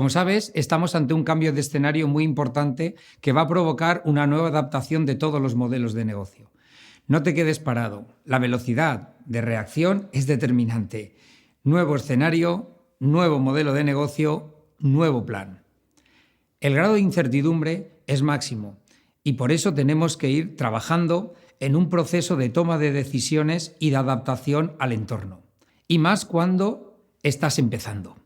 Como sabes, estamos ante un cambio de escenario muy importante que va a provocar una nueva adaptación de todos los modelos de negocio. No te quedes parado. La velocidad de reacción es determinante. Nuevo escenario, nuevo modelo de negocio, nuevo plan. El grado de incertidumbre es máximo y por eso tenemos que ir trabajando en un proceso de toma de decisiones y de adaptación al entorno. Y más cuando estás empezando.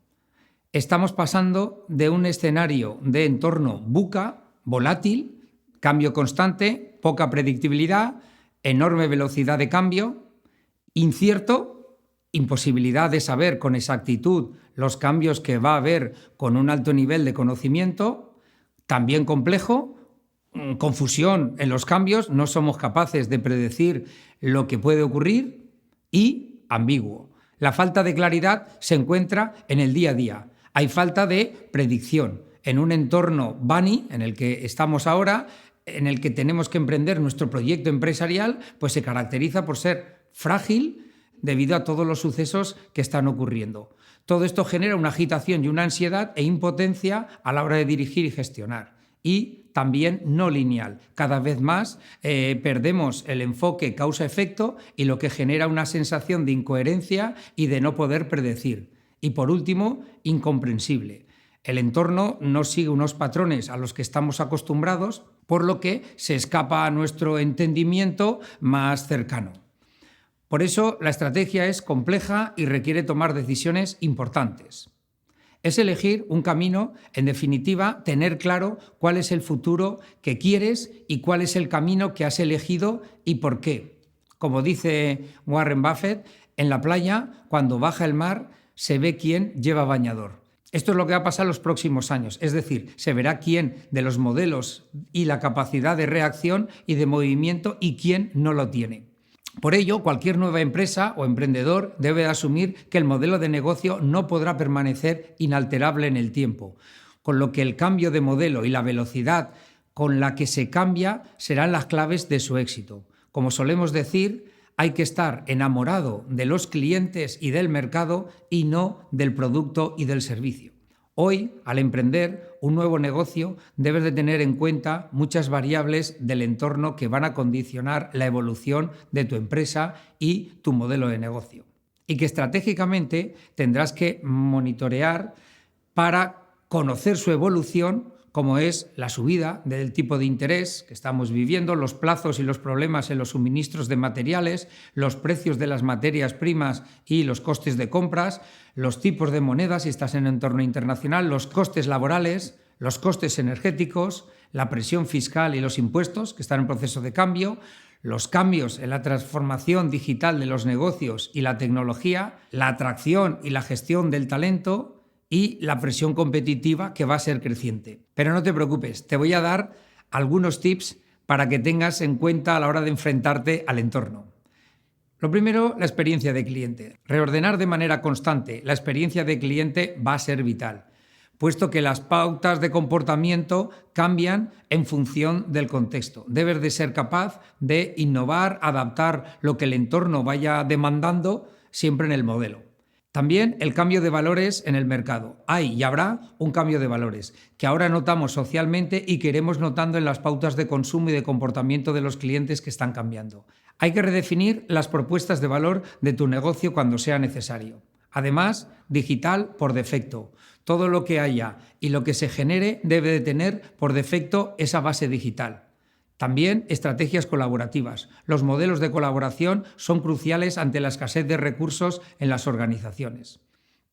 Estamos pasando de un escenario de entorno VUCA, volátil, cambio constante, poca predictibilidad, enorme velocidad de cambio, incierto, imposibilidad de saber con exactitud los cambios que va a haber con un alto nivel de conocimiento, también complejo, confusión en los cambios, no somos capaces de predecir lo que puede ocurrir y ambiguo. La falta de claridad se encuentra en el día a día. Hay falta de predicción. En un entorno bunny, en el que estamos ahora, en el que tenemos que emprender nuestro proyecto empresarial, pues se caracteriza por ser frágil debido a todos los sucesos que están ocurriendo. Todo esto genera una agitación y una ansiedad e impotencia a la hora de dirigir y gestionar. Y también no lineal. Cada vez más perdemos el enfoque causa-efecto y lo que genera una sensación de incoherencia y de no poder predecir. Y por último, incomprensible. El entorno no sigue unos patrones a los que estamos acostumbrados, por lo que se escapa a nuestro entendimiento más cercano. Por eso la estrategia es compleja y requiere tomar decisiones importantes. Es elegir un camino, en definitiva, tener claro cuál es el futuro que quieres y cuál es el camino que has elegido y por qué. Como dice Warren Buffett, en la playa, cuando baja el mar, se ve quién lleva bañador. Esto es lo que va a pasar en los próximos años, es decir, se verá quién de los modelos y la capacidad de reacción y de movimiento y quién no lo tiene. Por ello, cualquier nueva empresa o emprendedor debe asumir que el modelo de negocio no podrá permanecer inalterable en el tiempo, con lo que el cambio de modelo y la velocidad con la que se cambia serán las claves de su éxito. Como solemos decir, hay que estar enamorado de los clientes y del mercado y no del producto y del servicio. Hoy, al emprender un nuevo negocio, debes de tener en cuenta muchas variables del entorno que van a condicionar la evolución de tu empresa y tu modelo de negocio. Y que estratégicamente tendrás que monitorear para conocer su evolución, como es la subida del tipo de interés que estamos viviendo, los plazos y los problemas en los suministros de materiales, los precios de las materias primas y los costes de compras, los tipos de moneda si estás en un entorno internacional, los costes laborales, los costes energéticos, la presión fiscal y los impuestos que están en proceso de cambio, los cambios en la transformación digital de los negocios y la tecnología, la atracción y la gestión del talento y la presión competitiva que va a ser creciente. Pero no te preocupes, te voy a dar algunos tips para que tengas en cuenta a la hora de enfrentarte al entorno. Lo primero, la experiencia de cliente. Reordenar de manera constante la experiencia de cliente va a ser vital, puesto que las pautas de comportamiento cambian en función del contexto. Debes de ser capaz de innovar, adaptar lo que el entorno vaya demandando siempre en el modelo. También el cambio de valores en el mercado. Hay y habrá un cambio de valores que ahora notamos socialmente y que iremos notando en las pautas de consumo y de comportamiento de los clientes que están cambiando. Hay que redefinir las propuestas de valor de tu negocio cuando sea necesario. Además, digital por defecto. Todo lo que haya y lo que se genere debe de tener por defecto esa base digital. También estrategias colaborativas. Los modelos de colaboración son cruciales ante la escasez de recursos en las organizaciones.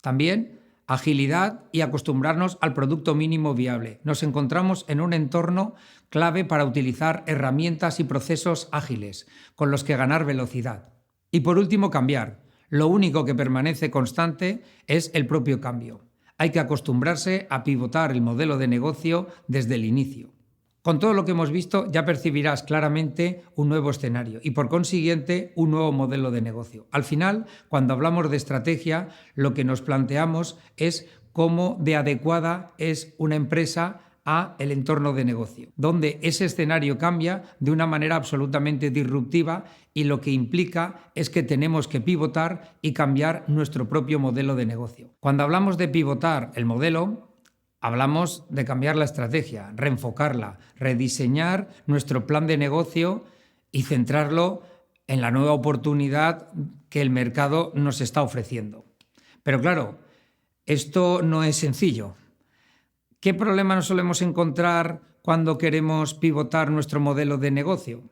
También agilidad y acostumbrarnos al producto mínimo viable. Nos encontramos en un entorno clave para utilizar herramientas y procesos ágiles con los que ganar velocidad. Y por último, cambiar. Lo único que permanece constante es el propio cambio. Hay que acostumbrarse a pivotar el modelo de negocio desde el inicio. Con todo lo que hemos visto ya percibirás claramente un nuevo escenario y por consiguiente un nuevo modelo de negocio. Al final, cuando hablamos de estrategia, lo que nos planteamos es cómo de adecuada es una empresa a el entorno de negocio, donde ese escenario cambia de una manera absolutamente disruptiva y lo que implica es que tenemos que pivotar y cambiar nuestro propio modelo de negocio. Cuando hablamos de pivotar el modelo, Hablamos de cambiar la estrategia, reenfocarla, rediseñar nuestro plan de negocio y centrarlo en la nueva oportunidad que el mercado nos está ofreciendo. Pero claro, esto no es sencillo. ¿Qué problema nos solemos encontrar cuando queremos pivotar nuestro modelo de negocio?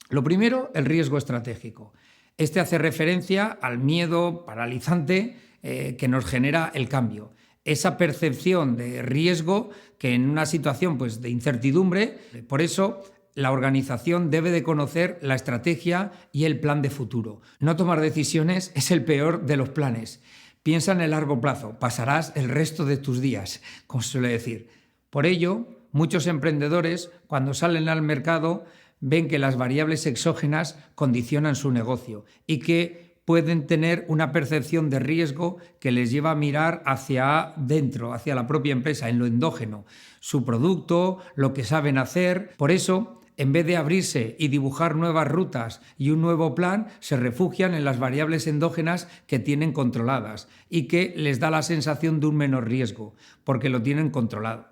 Lo primero, el riesgo estratégico. Este hace referencia al miedo paralizante que nos genera el cambio. Esa percepción de riesgo que en una situación pues, de incertidumbre, por eso la organización debe de conocer la estrategia y el plan de futuro. No tomar decisiones es el peor de los planes. Piensa en el largo plazo, pasarás el resto de tus días, como se suele decir. Por ello, muchos emprendedores, cuando salen al mercado, ven que las variables exógenas condicionan su negocio y que pueden tener una percepción de riesgo que les lleva a mirar hacia dentro, hacia la propia empresa, en lo endógeno, su producto, lo que saben hacer. Por eso, en vez de abrirse y dibujar nuevas rutas y un nuevo plan, se refugian en las variables endógenas que tienen controladas y que les da la sensación de un menor riesgo, porque lo tienen controlado.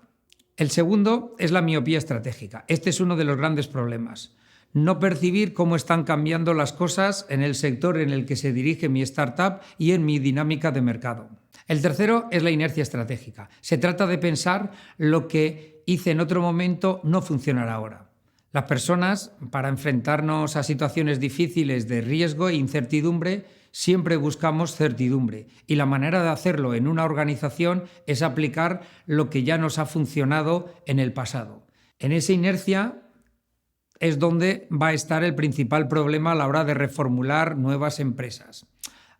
El segundo es la miopía estratégica. Este es uno de los grandes problemas. No percibir cómo están cambiando las cosas en el sector en el que se dirige mi startup y en mi dinámica de mercado. El tercero es la inercia estratégica. Se trata de pensar lo que hice en otro momento no funcionará ahora. Las personas, para enfrentarnos a situaciones difíciles de riesgo e incertidumbre, siempre buscamos certidumbre y la manera de hacerlo en una organización es aplicar lo que ya nos ha funcionado en el pasado. En esa inercia es donde va a estar el principal problema a la hora de reformular nuevas empresas.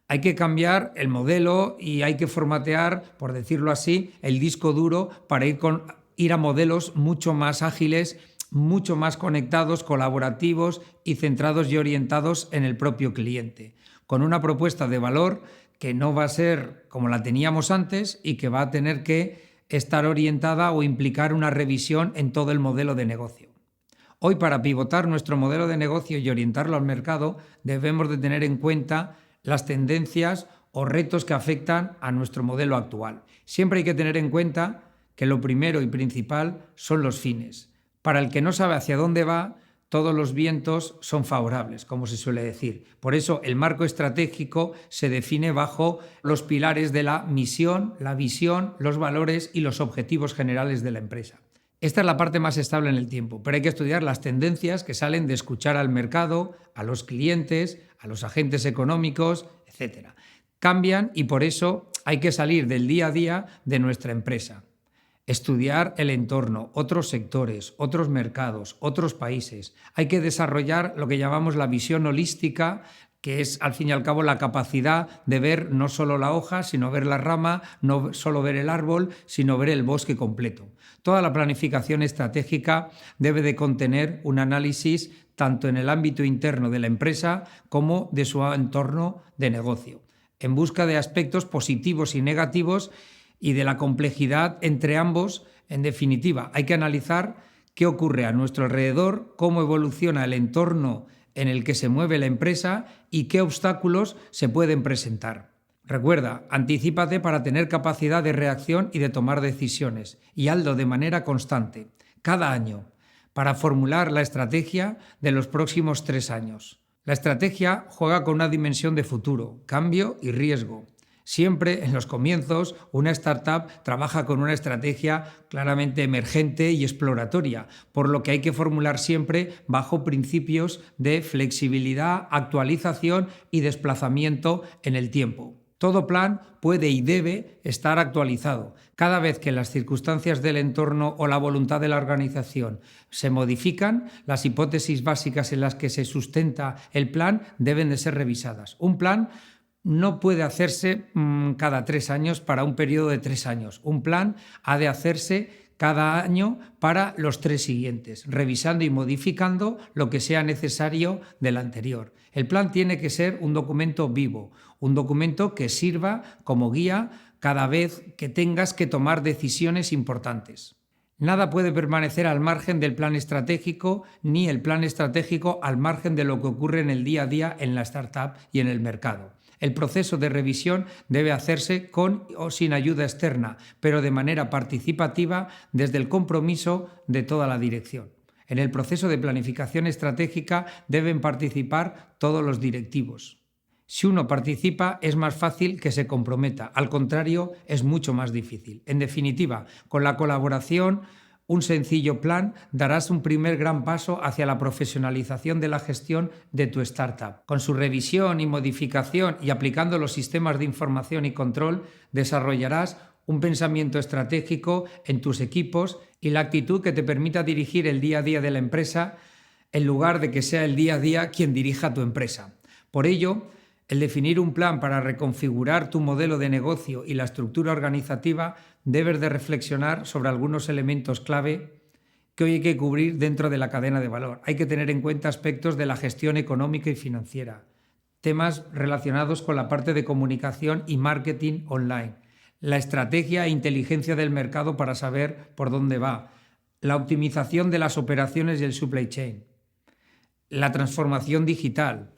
Hay que cambiar el modelo y hay que formatear, por decirlo así, el disco duro para ir a modelos mucho más ágiles, mucho más conectados, colaborativos y centrados y orientados en el propio cliente, con una propuesta de valor que no va a ser como la teníamos antes y que va a tener que estar orientada o implicar una revisión en todo el modelo de negocio. Hoy, para pivotar nuestro modelo de negocio y orientarlo al mercado, debemos de tener en cuenta las tendencias o retos que afectan a nuestro modelo actual. Siempre hay que tener en cuenta que lo primero y principal son los fines. Para el que no sabe hacia dónde va, todos los vientos son favorables, como se suele decir. Por eso el marco estratégico se define bajo los pilares de la misión, la visión, los valores y los objetivos generales de la empresa. Esta es la parte más estable en el tiempo, pero hay que estudiar las tendencias que salen de escuchar al mercado, a los clientes, a los agentes económicos, etc. Cambian y por eso hay que salir del día a día de nuestra empresa. Estudiar el entorno, otros sectores, otros mercados, otros países. Hay que desarrollar lo que llamamos la visión holística, que es al fin y al cabo la capacidad de ver no solo la hoja, sino ver la rama, no solo ver el árbol, sino ver el bosque completo. Toda la planificación estratégica debe de contener un análisis tanto en el ámbito interno de la empresa como de su entorno de negocio, en busca de aspectos positivos y negativos y de la complejidad entre ambos. En definitiva, hay que analizar qué ocurre a nuestro alrededor, cómo evoluciona el entorno en el que se mueve la empresa y qué obstáculos se pueden presentar. Recuerda, anticípate para tener capacidad de reacción y de tomar decisiones, y hazlo de manera constante, cada año, para formular la estrategia de los próximos 3 años. La estrategia juega con una dimensión de futuro, cambio y riesgo. Siempre en los comienzos una startup trabaja con una estrategia claramente emergente y exploratoria, por lo que hay que formular siempre bajo principios de flexibilidad, actualización y desplazamiento en el tiempo. Todo plan puede y debe estar actualizado. Cada vez que las circunstancias del entorno o la voluntad de la organización se modifican, las hipótesis básicas en las que se sustenta el plan deben de ser revisadas. Un plan no puede hacerse cada 3 años para un periodo de 3 años. Un plan ha de hacerse cada año para los 3 siguientes, revisando y modificando lo que sea necesario del anterior. El plan tiene que ser un documento vivo, un documento que sirva como guía cada vez que tengas que tomar decisiones importantes. Nada puede permanecer al margen del plan estratégico, ni el plan estratégico al margen de lo que ocurre en el día a día en la startup y en el mercado. El proceso de revisión debe hacerse con o sin ayuda externa, pero de manera participativa desde el compromiso de toda la dirección. En el proceso de planificación estratégica deben participar todos los directivos. Si uno participa, es más fácil que se comprometa. Al contrario, es mucho más difícil. En definitiva, con la colaboración, un sencillo plan, darás un primer gran paso hacia la profesionalización de la gestión de tu startup. Con su revisión y modificación y aplicando los sistemas de información y control, desarrollarás un pensamiento estratégico en tus equipos y la actitud que te permita dirigir el día a día de la empresa en lugar de que sea el día a día quien dirija tu empresa. Por ello, el definir un plan para reconfigurar tu modelo de negocio y la estructura organizativa, debes de reflexionar sobre algunos elementos clave que hoy hay que cubrir dentro de la cadena de valor. Hay que tener en cuenta aspectos de la gestión económica y financiera, temas relacionados con la parte de comunicación y marketing online, la estrategia e inteligencia del mercado para saber por dónde va, la optimización de las operaciones y el supply chain, la transformación digital,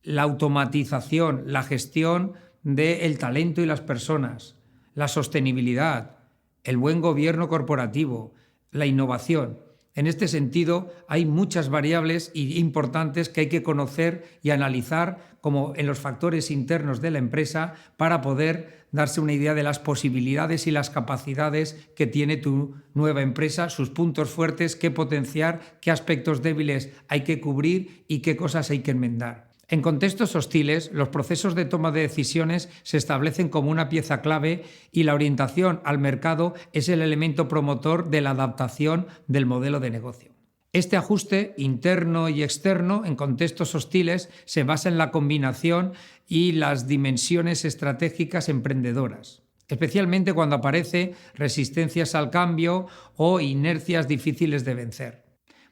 la automatización, la gestión del talento y las personas, la sostenibilidad, el buen gobierno corporativo, la innovación. En este sentido, hay muchas variables importantes que hay que conocer y analizar como en los factores internos de la empresa para poder darse una idea de las posibilidades y las capacidades que tiene tu nueva empresa, sus puntos fuertes, qué potenciar, qué aspectos débiles hay que cubrir y qué cosas hay que enmendar. En contextos hostiles, los procesos de toma de decisiones se establecen como una pieza clave y la orientación al mercado es el elemento promotor de la adaptación del modelo de negocio. Este ajuste interno y externo en contextos hostiles se basa en la combinación y las dimensiones estratégicas emprendedoras, especialmente cuando aparecen resistencias al cambio o inercias difíciles de vencer.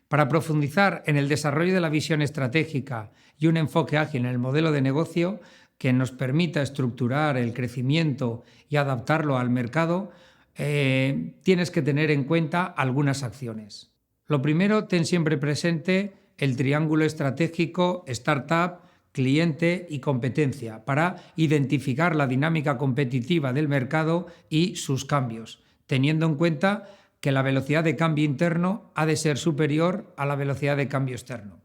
Para profundizar en el desarrollo de la visión estratégica y un enfoque ágil en el modelo de negocio que nos permita estructurar el crecimiento y adaptarlo al mercado, tienes que tener en cuenta algunas acciones. Lo primero, ten siempre presente el triángulo estratégico startup, cliente y competencia para identificar la dinámica competitiva del mercado y sus cambios, teniendo en cuenta que la velocidad de cambio interno ha de ser superior a la velocidad de cambio externo.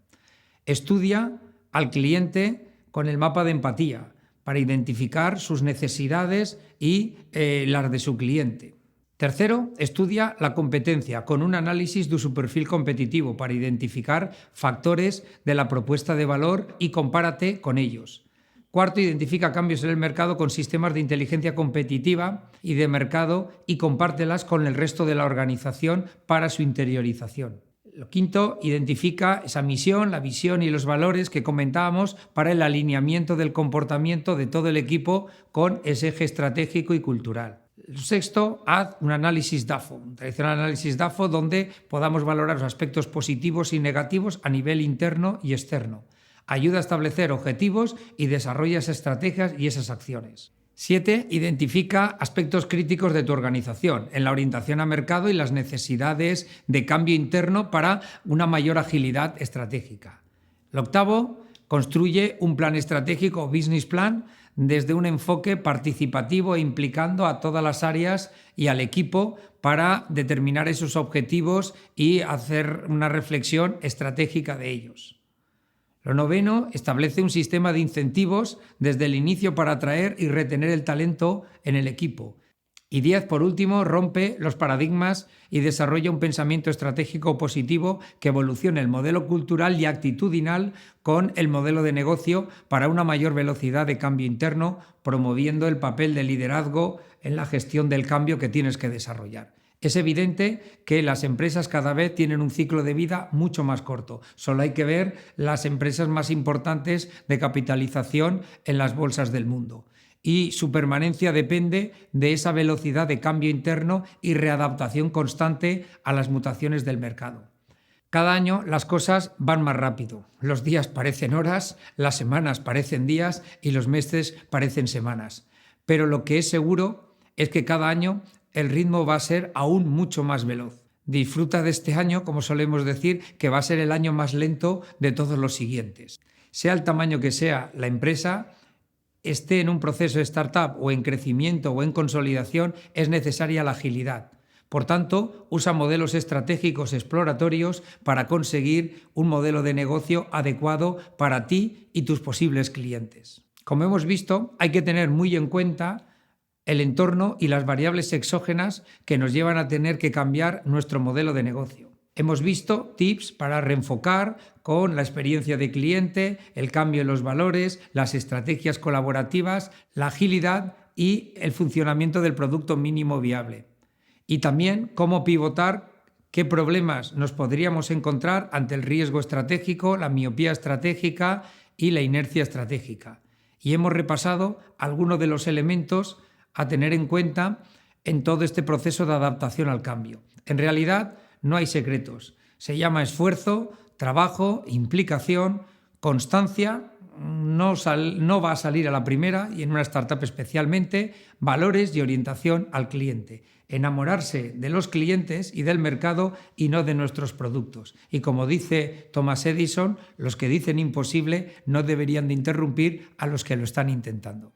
Estudia al cliente con el mapa de empatía para identificar sus necesidades y las de su cliente. Tercero, estudia la competencia con un análisis de su perfil competitivo para identificar factores de la propuesta de valor y compárate con ellos. Cuarto, identifica cambios en el mercado con sistemas de inteligencia competitiva y de mercado y compártelas con el resto de la organización para su interiorización. Lo quinto, identifica esa misión, la visión y los valores que comentábamos para el alineamiento del comportamiento de todo el equipo con ese eje estratégico y cultural. Sexto, haz un análisis DAFO, un tradicional análisis DAFO donde podamos valorar los aspectos positivos y negativos a nivel interno y externo. Ayuda a establecer objetivos y desarrolla esas estrategias y esas acciones. 7. Identifica aspectos críticos de tu organización en la orientación a mercado y las necesidades de cambio interno para una mayor agilidad estratégica. Lo octavo, construye un plan estratégico o business plan desde un enfoque participativo e implicando a todas las áreas y al equipo para determinar esos objetivos y hacer una reflexión estratégica de ellos. Lo noveno, establece un sistema de incentivos desde el inicio para atraer y retener el talento en el equipo. Y 10, por último, rompe los paradigmas y desarrolla un pensamiento estratégico positivo que evolucione el modelo cultural y actitudinal con el modelo de negocio para una mayor velocidad de cambio interno, promoviendo el papel de liderazgo en la gestión del cambio que tienes que desarrollar. Es evidente que las empresas cada vez tienen un ciclo de vida mucho más corto. Solo hay que ver las empresas más importantes de capitalización en las bolsas del mundo. Y su permanencia depende de esa velocidad de cambio interno y readaptación constante a las mutaciones del mercado. Cada año las cosas van más rápido. Los días parecen horas, las semanas parecen días y los meses parecen semanas. Pero lo que es seguro es que cada año el ritmo va a ser aún mucho más veloz. Disfruta de este año, como solemos decir, que va a ser el año más lento de todos los siguientes. Sea el tamaño que sea la empresa, esté en un proceso de startup o en crecimiento o en consolidación, es necesaria la agilidad. Por tanto, usa modelos estratégicos exploratorios para conseguir un modelo de negocio adecuado para ti y tus posibles clientes. Como hemos visto, hay que tener muy en cuenta el entorno y las variables exógenas que nos llevan a tener que cambiar nuestro modelo de negocio. Hemos visto tips para reenfocar con la experiencia de cliente, el cambio en los valores, las estrategias colaborativas, la agilidad y el funcionamiento del producto mínimo viable. Y también cómo pivotar, qué problemas nos podríamos encontrar ante el riesgo estratégico, la miopía estratégica y la inercia estratégica. Y hemos repasado algunos de los elementos a tener en cuenta en todo este proceso de adaptación al cambio. En realidad no hay secretos. Se llama esfuerzo, trabajo, implicación, constancia. No va a salir a la primera, y en una startup especialmente, valores y orientación al cliente. Enamorarse de los clientes y del mercado y no de nuestros productos. Y como dice Thomas Edison, los que dicen imposible no deberían de interrumpir a los que lo están intentando.